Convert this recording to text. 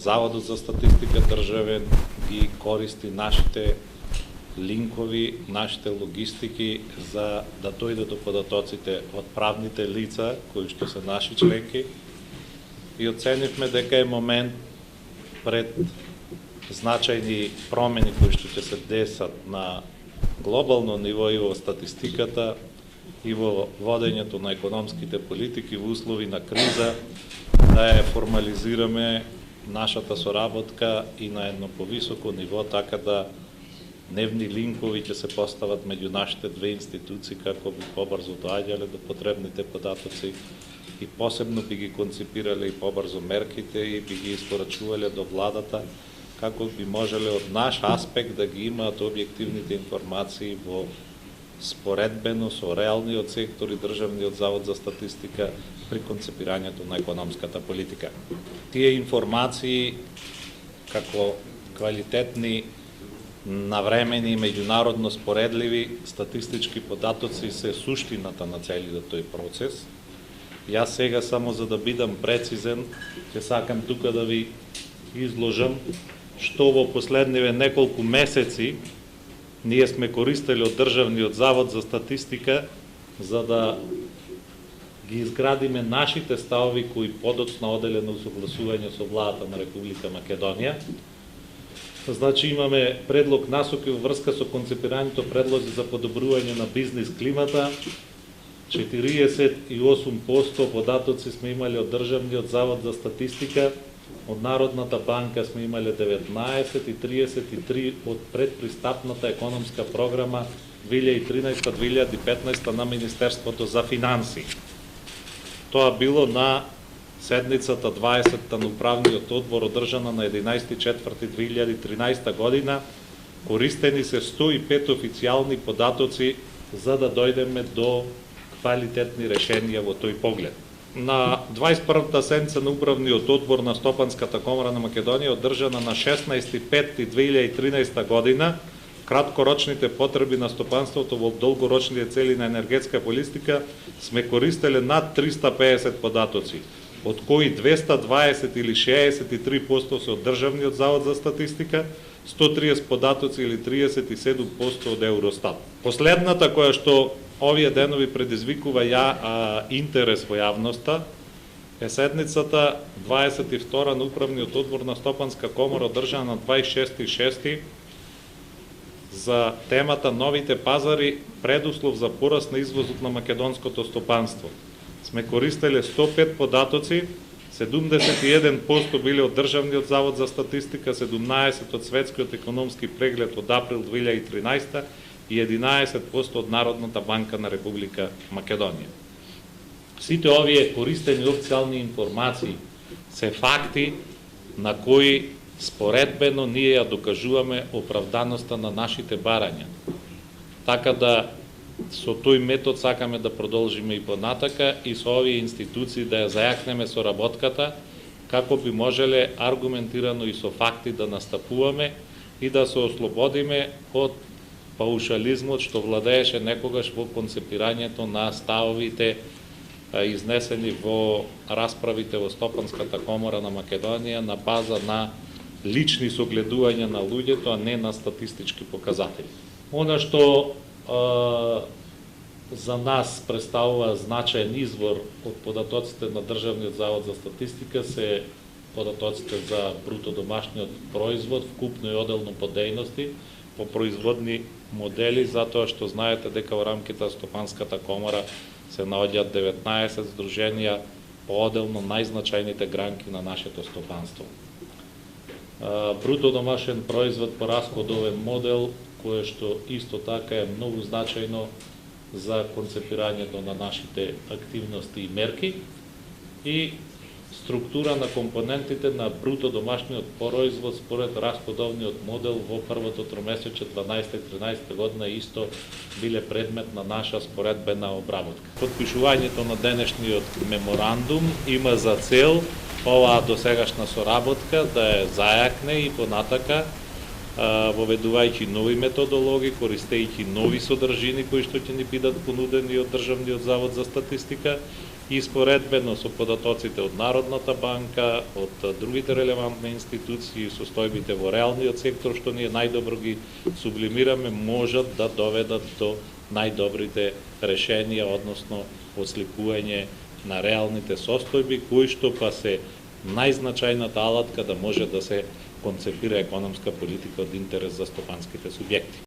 Заводот за статистика државен ги користи нашите линкови, нашите логистики за да дојде до податоците од правните лица кои што се наши членки и оценивме дека е момент пред значајни промени кои што ќе се десат на глобално ниво и во статистиката и во водењето на економските политики во услови на криза да ја формализираме нашата соработка и на едно повисоко ниво, така да дневни линкови ќе се постават меѓу нашите две институции како би побрзо доаѓале до потребните податоци и посебно би ги конципирале и побрзо мерките и би ги испорачувале до владата како би можеле од наш аспект да ги имаат објективните информации во споредбено со реалниот сектор и Државниот завод за статистика при концепирањето на економската политика. Тие информации како квалитетни, навремени и меѓународно споредливи статистички податоци се суштината на целиот тој процес. Јас сега само за да бидам прецизен, ќе сакам тука да ви изложам што во последниве неколку месеци ние сме користели од Државниот завод за статистика за да ги изградиме нашите ставови кои подоцна оделе на усогласување со владата на Република Македонија. Значи имаме предлог насоки во врска со концепирањето предлози за подобрување на бизнис климата. 48% податоци сме имали од Државниот завод за статистика, од Народната банка сме имали 19 и 33 од предпристапната економска програма 2013-2015 на Министерството за финанси. Тоа било на седницата 20-та на управниот одбор одржана на 11.4.2013 година. Користени се 105 официјални податоци за да дојдеме до квалитетни решенија во тој поглед. На 21-та седница на управниот одбор на Стопанската комора на Македонија одржана на 16.5.2013 година, краткорочните потреби на стопанството во долгорочните цели на енергетска политика сме користеле над 350 податоци, од кои 220 или 63% се од Државниот завод за статистика, 130 податоци или 37% од Евростат. Последната која што овие денови предизвикува интерес во јавноста е седницата 22 на управниот одбор на Стопанска комора одржана на 26.6 за темата новите пазари предуслов за пораст на извозот на македонското стопанство. Сме користеле 105 податоци, 71% биле од Државниот завод за статистика, 17% од Светскиот економски преглед од април 2013 и 11% од Народната банка на Република Македонија. Сите овие користени официјални информации се факти на кои споредбено ние ја докажуваме оправданоста на нашите барања. Така да со тој метод сакаме да продолжиме и понатака и со овие институции да ја зајакнеме соработката како би можеле аргументирано и со факти да настапуваме и да се ослободиме од паушализмот што владееше некогаш во концепирањето на ставовите изнесени во расправите во Стопанската комора на Македонија на база на лични согледувања на луѓето, а не на статистички показатели. Она што за нас представува значаен извор од податоците на Државниот завод за статистика се податоците за бруто домашниот производ, вкупно и оделно по дејности, по производни модели, затоа што знаете дека во рамките на Стопанската комора се наоѓаат 19 здруженија по оделно најзначајните гранки на нашето стопанство. Бруто домашен производ по расходовен модел, кое што исто така е многу значајно за концепирањето на нашите активности и мерки, и структура на компонентите на бруто домашниот производ според расходовниот модел во првото тромесече 12-13 година исто биле предмет на наша споредбена обработка. Подпишувањето на денешниот меморандум има за цел оваа досегашна соработка да ја зајакне и понатака, воведувајќи нови методологии, користејќи нови содржини кои што ќе ни бидат понудени од Државниот завод за статистика и споредбено со податоците од Народната банка, од другите релевантни институции, состојбите во реалниот сектор, што ние најдобро ги сублимираме, можат да доведат до најдобрите решенија, односно осликување на реалните состојби, кои што па се најзначајната алатка да може да се концепира економска политика од интерес за стопанските субјекти.